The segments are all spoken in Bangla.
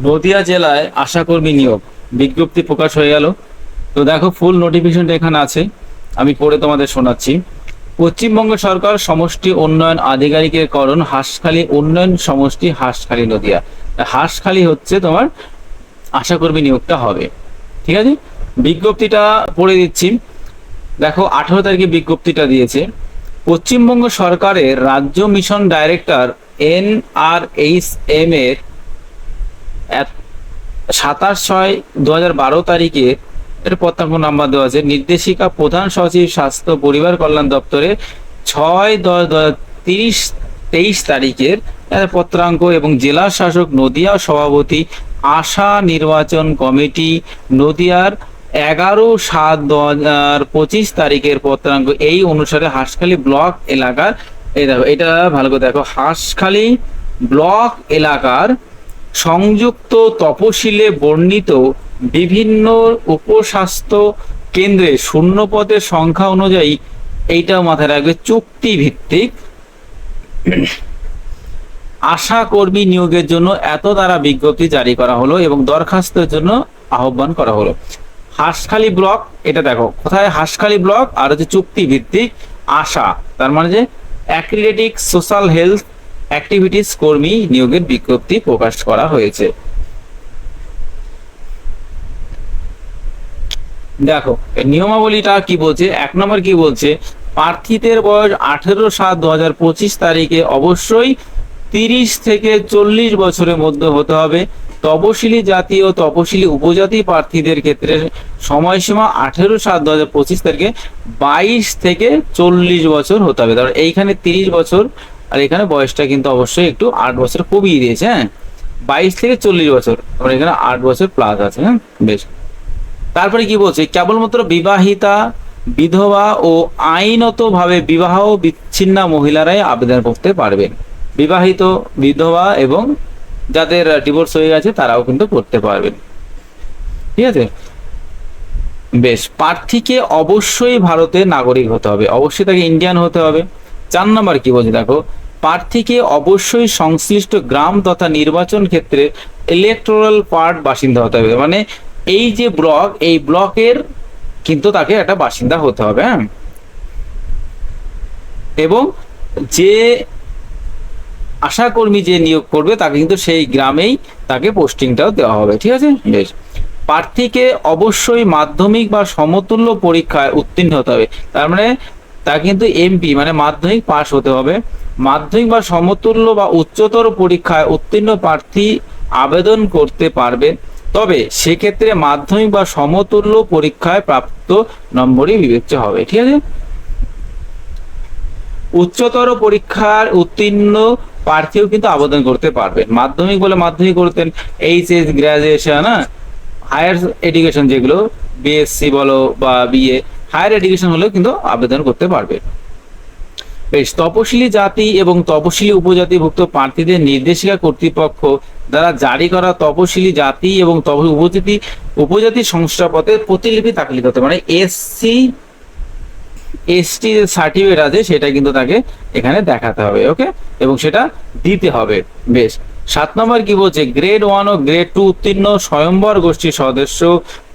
নদিয়া জেলায় আশাকর্মী নিয়োগ বিজ্ঞপ্তি প্রকাশ হয়ে গেল। তো দেখো ফুল নোটিফিকেশনটা এখানে আছে, আমি পড়ে তোমাদের শোনাচ্ছি। পশ্চিমবঙ্গ সরকার সমষ্টি উন্নয়ন আধিকারিকের করণ হাঁসখালী উন্নয়ন সমষ্টি হাঁসখালী নদিয়া। হাঁসখালী হচ্ছে তোমার আশাকর্মী নিয়োগটা হবে। ঠিক আছে, বিজ্ঞপ্তিটা পড়ে দিচ্ছি। দেখো 18 তারিখে বিজ্ঞপ্তিটা দিয়েছে। পশ্চিমবঙ্গ সরকারের রাজ্য মিশন ডাইরেক্টর NRHM এর 27/6/2012 এর পত্রাঙ্ক নাম্বার দেওয়া আছে। নির্দেশিকা প্রধান সচিব স্বাস্থ্য পরিবার কল্যাণ দপ্তরে 6/10/23 তারিখের পত্রাঙ্ক এবং জেলা শাসক নদিয়া সভাপতি আশা নির্বাচন কমিটি নদিয়ার 11/7/2025 তারিখের পত্রাঙ্ক এই অনুসারে হাঁসখালী ব্লক এলাকার, এই দেখো এটা ভালো করে দেখো, হাঁসখালী ব্লক এলাকার সংযুক্ত তপশিলে বর্ণিত বিভিন্ন উপস্বাস্থ্য কেন্দ্রে শূন্য পদের সংখ্যা অনুযায়ী, এইটাও মাথায় রাখবে, চুক্তি ভিত্তিক আশা কর্মী নিয়োগের জন্য এত দ্বারা বিজ্ঞপ্তি জারি করা হলো এবং দরখাস্তের জন্য আহ্বান করা হলো। হাঁসখালী ব্লক, এটা দেখো কোথায়, হাঁসখালী ব্লক, আর হচ্ছে চুক্তি ভিত্তিক আশা, তার মানে যে অ্যাক্রিডেটিক সোশ্যাল হেলথ অ্যাক্টিভিটিস কর্মী নিয়োগের বিজ্ঞপ্তি প্রকাশ করা হয়েছে। দেখো নিয়মাবলীটা কি বলছে। 1 নম্বর কি বলছে, প্রার্থীদের বয়স 18/7/2025 তারিখে অবশ্যই 30 থেকে 40 বছরের মধ্যে হতে হবে। তপশিলি জাতি ও তপশিলি উপজাতি প্রার্থীদের ক্ষেত্রে সময়সীমা 18/7/2025 তারিখে 22 থেকে 40 বছর হতে হবে। তারপর এইখানে 30 বছর, আর এখানে বয়সটা কিন্তু অবশ্যই একটু 8 বছর কমিয়ে দিয়েছে। হ্যাঁ, 22 থেকে 40 বছর, তারপর এখানে 8 বছর প্লাস আছে। হ্যাঁ, বেশ। তারপরে কি বলছে, কেবলমাত্র বিবাহিতা, বিধবা ও আইনত ভাবে বিবাহ বিচ্ছিন্না মহিলারাই আবেদন করতে পারবেন। বিবাহিত, বিধবা এবং যাদের ডিভোর্স হয়ে গেছে তারাও কিন্তু করতে পারবেন। ঠিক আছে, বেশ। প্রার্থীকে অবশ্যই ভারতের নাগরিক হতে হবে, অবশ্যই তাকে ইন্ডিয়ান হতে হবে। 4 নম্বর কি বলছে দেখো, প্রার্থীকে অবশ্যই সংশ্লিষ্ট গ্রাম তথা নির্বাচন ক্ষেত্রে ইলেকটোরাল পার্ট বাসিন্দা হতে হবে, মানে এই যে ব্লক, এই ব্লকের কিন্তু তাকে একটা বাসিন্দা হতে হবে। হ্যাঁ, এবং যে আশাকর্মী যে নিয়োগ করবে তাকে কিন্তু সেই গ্রামেই তাকে পোস্টিংটাও দেওয়া হবে। ঠিক আছে, বেশ। প্রার্থীকে অবশ্যই মাধ্যমিক বা সমতুল্য পরীক্ষায় উত্তীর্ণ হতে হবে, তার মানে তা কিন্তু MP মানে মাধ্যমিক পাস হতে হবে। মাধ্যমিক বা সমতুল্য বা উচ্চতর পরীক্ষায় উত্তীর্ণ প্রার্থী আবেদন করতে পারবে, তবে সেক্ষেত্রে মাধ্যমিক বা সমতুল্য পরীক্ষায় প্রাপ্ত নম্বরই বিবেচ্য হবে। ঠিক আছে, উচ্চতর পরীক্ষার উত্তীর্ণ প্রার্থীও কিন্তু আবেদন করতে পারবেন। মাধ্যমিক বলে মাধ্যমিক করতেন, HS গ্রাজুয়েশন, হায়ার এডুকেশন যেগুলো BSc বলো বা BA, হায়ার এডুকেশন হলেও কিন্তু আবেদন করতে পারবে। বেশ। তপশিলি জাতি এবং তপশিলি উপজাতিভুক্ত প্রার্থীদের নির্দেশিকা কর্তৃপক্ষ দ্বারা জারি করা তপশিলি জাতি এবং উপজাতি শংসাপত্রের প্রতিলিপি দাখিল করতে, মানে SC/ST সার্টিফিকেট আছে সেটা কিন্তু তাকে এখানে দেখাতে হবে। ওকে, এবং সেটা দিতে হবে। বেশ। 7 নম্বর কি বলছে, গ্রেড 1 ও গ্রেড 2 উত্তীর্ণ স্বয়ম্বর গোষ্ঠীর সদস্য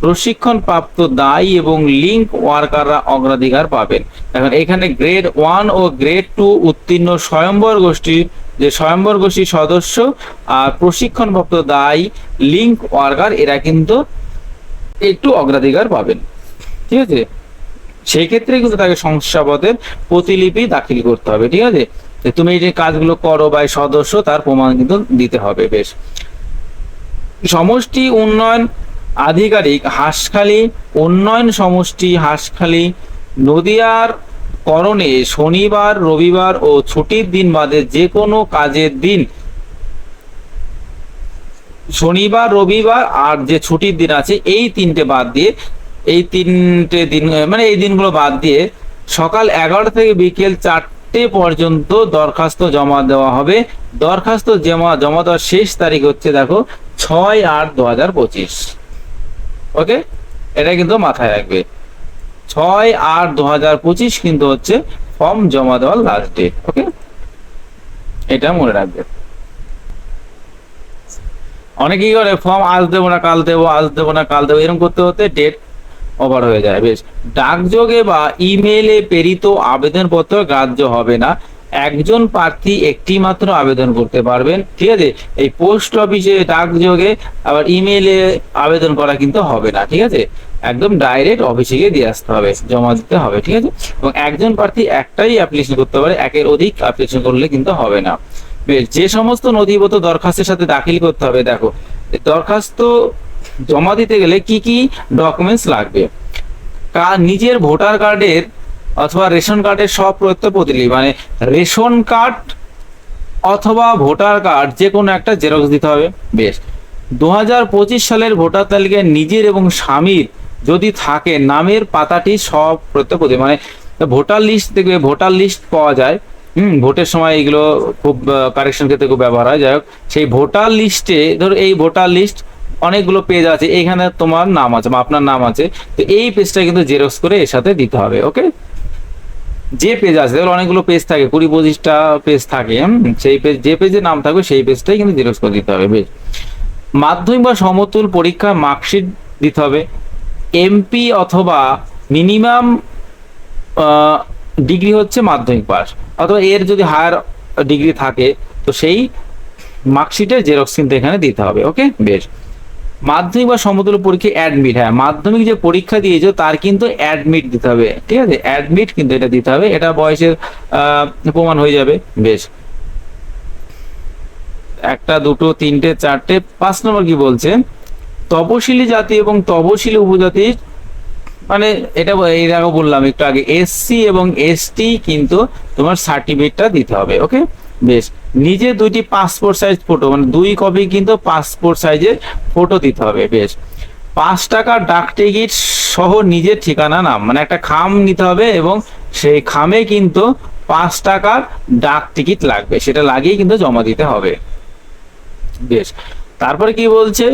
প্রশিক্ষণ প্রাপ্ত দায়ী এবং লিঙ্ক ওয়ার্কাররা অগ্রাধিকার পাবেন। এখন এখানে গ্রেড 1 ও গ্রেড 2 উত্তীর্ণ স্বয়ম্বর গোষ্ঠীর সদস্য আর প্রশিক্ষণপ্রাপ্ত দায়ী লিঙ্ক ওয়ার্কার, এরা কিন্তু একটু অগ্রাধিকার পাবেন। ঠিক আছে, সেই ক্ষেত্রে কিন্তু তাকে শংসাপত্রের প্রতিলিপি দাখিল করতে হবে। ঠিক আছে, তুমি এই যে কাজগুলো করো বা সদস্য, তার প্রমাণ কিন্তু দিতে হবে। বেশ। সমষ্টি উন্নয়ন আধিকারিক হাঁসখালী উন্নয়ন সমষ্টি হাঁসখালী নদিয়ার করণে শনিবার, রবিবার ও ছুটির দিন বাদে যে কোনো কাজের দিন, শনিবার, রবিবার আর যে ছুটির দিন আছে এই তিনটে বাদ দিয়ে, এই তিনটে দিন মানে এই দিনগুলো বাদ দিয়ে সকাল 11টা থেকে বিকেল 4টে পর্যন্ত দরখাস্ত জমা দেওয়া হবে। দরখাস্ত জমা দেওয়ার শেষ তারিখ হচ্ছে দেখো 6/8/2025। ওকে, এটা কিন্তু মাথায় রাখবে, 6/8/2025 কিন্তু হচ্ছে ফর্ম জমা দেওয়ার লাস্ট ডেট। ওকে, এটা মনে রাখবে। অনেকেই করে ফর্ম আজ দেবো না কাল দেবো, আজ দেবো না কাল দেবো, এরকম করতে করতে ডেট ওভার হয়ে যায়। বেশ, ডাকযোগে বা ইমেইলে প্রেরিত আবেদনপত্র গ্রাহ্য হবে না, একজন প্রার্থী একটি মাত্র আবেদন করতে পারবেন, ঠিক আছে। এই পোস্ট অফিসে, ডাকযোগে আবার ইমেইলে আবেদন করা কিন্তু হবে না, ঠিক আছে। একদম ডাইরেক্ট অফিসে গিয়ে দিয়ে আসতে হবে, জমা দিতে হবে, ঠিক আছে। এবং একজন প্রার্থী একটাই অ্যাপ্লিকেশন করতে পারে, একের অধিক অ্যাপ্লিকেশন করলে কিন্তু হবে না। বেশ, যে সমস্ত নথিপত্র দরখাস্তের সাথে দাখিল করতে হবে, দেখো দরখাস্ত জমা দিতে গেলে কি কি ডকুমেন্টস লাগবে। নিজের ভোটার কার্ডের অথবা রেশন কার্ডের সব প্রতিলিপি, মানে রেশন কার্ড অথবা ভোটার কার্ড যে কোনো একটা জেরক্স দিতে হবে। বেশ, 2025 সালের ভোটার তালিকায় নিজের এবং স্বামীর যদি থাকে নামের পাতাটি সব প্রত্যেক, মানে ভোটার লিস্ট দেখবে, ভোটার লিস্ট পাওয়া যায়, ভোটের সময় এগুলো খুব কারেকশন ক্ষেত্রে খুব ব্যবহার হয়। যাই হোক, সেই ভোটার লিস্টে ধরো এই ভোটার লিস্ট অনেকগুলো পেজ আছে, এখানে তোমার নাম আছে বা আপনার নাম আছে, তো এই পেজটা কিন্তু জেরক্স করে এর সাথে দিতে হবে। ওকে, যে পেজ আছে, অনেকগুলো পেজ থাকে, 20-25টা পেজ থাকে, সেই পেজ, যে পেজে নাম থাকবে সেই পেজটাই কিন্তু জেরক্স করে দিতে হবে। বেশ, মাধ্যমিক বা সমতুল পরীক্ষার মার্কশিট দিতে হবে, এমপি অথবা মিনিমাম ডিগ্রি হচ্ছে মাধ্যমিক পাস, অথবা এর যদি হায়ার ডিগ্রি থাকে তো সেই মার্কশিটের জেরক্স কিন্তু এখানে দিতে হবে। ওকে, বেশ, মাধ্যমিক বা সমতুল্য পরীক্ষা অ্যাডমিট, হ্যাঁ মাধ্যমিক যে পরীক্ষা দিয়েছো তার কিন্তু অ্যাডমিট দিতে হবে, ঠিক আছে, অ্যাডমিট কিন্তু এটা দিতে হবে, এটা বয়সের প্রমাণ হয়ে যাবে। বেশ, একটা, দুটো, তিনটে, চারটে, 5 নম্বর কি বলছে, তপশিলি জাতি এবং তপশিলি উপজাতির, মানে এটা এই দেখো বললাম একটু আগে, এসসি এবং এসটি কিন্তু তোমার সার্টিফিকেটটা দিতে হবে। ওকে, বেশ, নিজে 2টি পাসপোর্ট সাইজ ফটো, মানে 2 কপি কিন্তু পাসপোর্ট সাইজের ফটো দিতে হবে। বেশ, 5 টাকার ডাক টিকিট সহ নিজের ঠিকানা নাম, মানে একটা খাম নিতে হবে এবং সেই খামে কিন্তু 5 টাকার ডাক টিকিট লাগবে, সেটা লাগিয়ে কিন্তু জমা দিতে হবে। বেশ, তারপরে কি বলছে,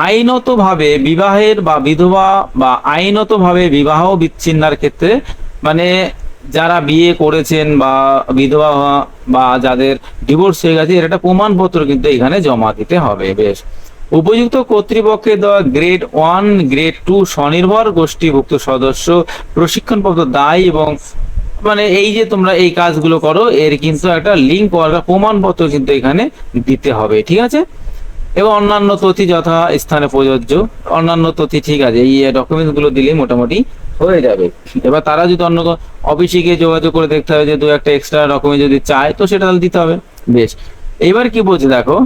আইনতভাবে বিবাহের বা বিধবা বা আইনতভাবে বিবাহ বিচ্ছিন্নার ক্ষেত্রে, মানে যারা বিয়ে করেছেন বা বিধবা বা যাদের ডিভোর্স হয়ে গেছে, এর একটা প্রমাণপত্র কিন্তু এখানে জমা দিতে হবে। বেশ, উপযুক্ত কর্তৃপক্ষের দেওয়া গ্রেড 1 গ্রেড 2 স্বনির্ভর গোষ্ঠীভুক্ত সদস্য প্রশিক্ষণপ্রাপ্ত দায়ী এবং, মানে এই যে তোমরা এই কাজগুলো করো এর কিন্তু একটা লিঙ্ক বা প্রমাণপত্র কিন্তু এখানে দিতে হবে, ঠিক আছে। এবং অন্যান্য তথ্য যথা স্থানে প্রযোজ্য, অন্যান্য তথ্য, ঠিক আছে, এই ডকুমেন্টস গুলো দিলেই মোটামুটি হয়ে যাবে। এবার তারা যদি অন্য অফিসে গিয়ে যোগাযোগ করে দেখতে হবে যে 2-1টা এক্সট্রা ডকুমেন্ট যদি চায় তো সেটা দিতে হবে। বেশ, এবার কি বলছে দেখো,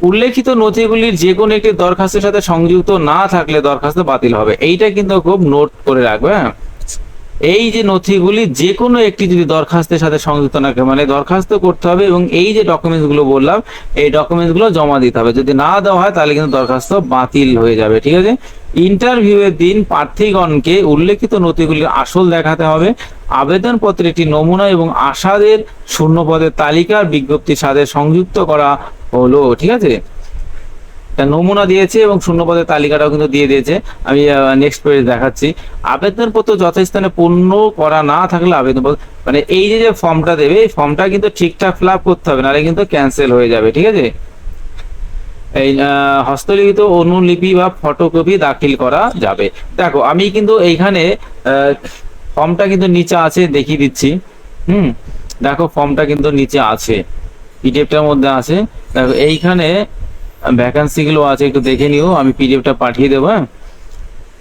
উল্লেখিত নথিগুলির যে কোনো একটি দরখাস্তের সাথে সংযুক্ত না থাকলে দরখাস্ত বাতিল হবে, এইটা কিন্তু খুব নোট করে রাখবে। হ্যাঁ, এই যে নথিগুলি যে কোনো একটি যদি দরখাস্তের সাথে সংযুক্ত না থাকে, মানে দরখাস্ত করতে হবে এবং এই যে ডকুমেন্টস গুলো বললাম এই ডকুমেন্টস গুলো জমা দিতে হবে, যদি না দেওয়া হয় তাহলে কিন্তু দরখাস্ত বাতিল হয়ে যাবে, ঠিক আছে। ইন্টারভিউ এর দিন প্রার্থীগণকে উল্লেখিত নথিগুলির আসল দেখাতে হবে, আবেদনপত্রে একটি নমুনা এবং আশাদের শূন্যপদের তালিকার বিজ্ঞপ্তির সাথে সংযুক্ত করা হলো, ঠিক আছে। একটা নমুনা দিয়েছে এবং শূন্যপদের তালিকাটাও কিন্তু দিয়ে দিয়েছে, আমি নেক্সট পেজ দেখাচ্ছি। আবেদনপত্র যথাস্থানে পূর্ণ করা না থাকলে আবেদনপত্র, মানে এই যে ফর্মটা দেবে এই ফর্মটা কিন্তু ঠিকঠাক ফিল আপ করতে হবে, নাহলে কিন্তু ক্যান্সেল হয়ে যাবে, ঠিক আছে। এই হস্তলিখিত অনুলিপি বা ফটোকপি দাখিল করা যাবে। দেখো আমি কিন্তু এইখানে ফর্মটা কিন্তু নিচে আছে, দেখিয়ে দিচ্ছি। দেখো ফর্মটা কিন্তু নিচে আছে, পিডিএফটার মধ্যে আছে। দেখো এইখানে ভ্যাকান্সি গুলো আছে, একটু দেখে নিও, আমি পিডিএফটা পাঠিয়ে দেবো। হ্যাঁ,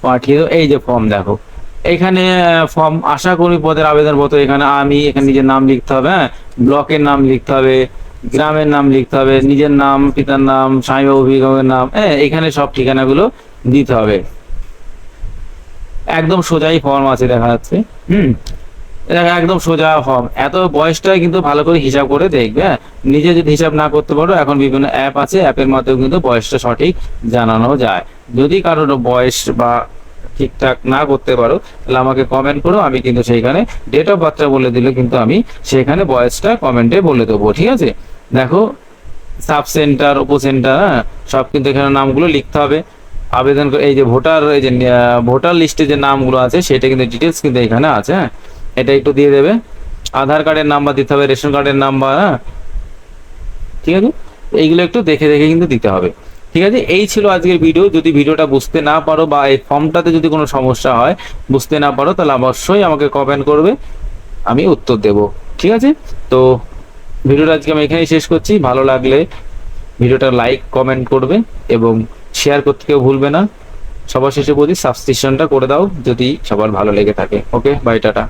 পাঠিয়ে দেবো। এই যে ফর্ম দেখো, এখানে ফর্ম আশা করি পদের আবেদনপত্র, এখানে এখানে নিজের নাম লিখতে হবে, হ্যাঁ, ব্লকের নাম লিখতে হবে, গ্রামের নাম লিখতে হবে, নিজের নাম, পিতার নাম, স্বামী বা অভিভাবকের নাম, হ্যাঁ, এখানে সব ঠিকানাগুলো দিতে হবে। একদম সোজাই ফর্ম আছে দেখা যাচ্ছে। একদম সোজা ফর্ম, এত বয়সটা কিন্তু ভালো করে হিসাব করে দেখবে। হ্যাঁ, নিজে যদি হিসাব না করতে পারো এখন বিভিন্ন অ্যাপ আছে, অ্যাপের মাধ্যমে কিন্তু বয়সটা সঠিক জানানো যায়। যদি কারোর বয়স বা ঠিকঠাক না করতে পারো তাহলে আমাকে কমেন্ট করো, আমি কিন্তু সেইখানে ডেট অফ বার্থটা বলে দিলে কিন্তু আমি সেখানে বয়সটা কমেন্টে বলে দেবো, ঠিক আছে। দেখো সাব সেন্টার, উপসেন্টার, হ্যাঁ, সব কিন্তু এখানে নামগুলো লিখতে হবে। আবেদন করে এই যে ভোটার লিস্টে যে নামগুলো আছে সেটা কিন্তু ডিটেলস কিন্তু এখানে আছে। হ্যাঁ, এটা একটু দিয়ে দেবে, আধার কার্ডের নাম্বার দিতে হবে, রেশন কার্ডের নাম্বার, হ্যাঁ, ঠিক আছে। এইগুলো একটু দেখে দেখে কিন্তু দিতে হবে। ঠিক আছে, এই ছিল আজকের ভিডিও। যদি ভিডিওটা বুঝতে না পারো বা এই ফর্মটাতে যদি কোনো সমস্যা হয়, বুঝতে না পারো, তাহলে অবশ্যই আমাকে কমেন্ট করবে, আমি উত্তর দেব। ঠিক আছে, তো ভিডিওটা আজকে আমি এখানেই শেষ করছি। ভালো লাগলে ভিডিওটা লাইক কমেন্ট করবে এবং শেয়ার করতে কেউ ভুলবে না। সবার শেষে বলি, সাবস্ক্রিপশনটা করে দাও যদি সবার ভালো লেগে থাকে। ওকে, বাই, টাটা।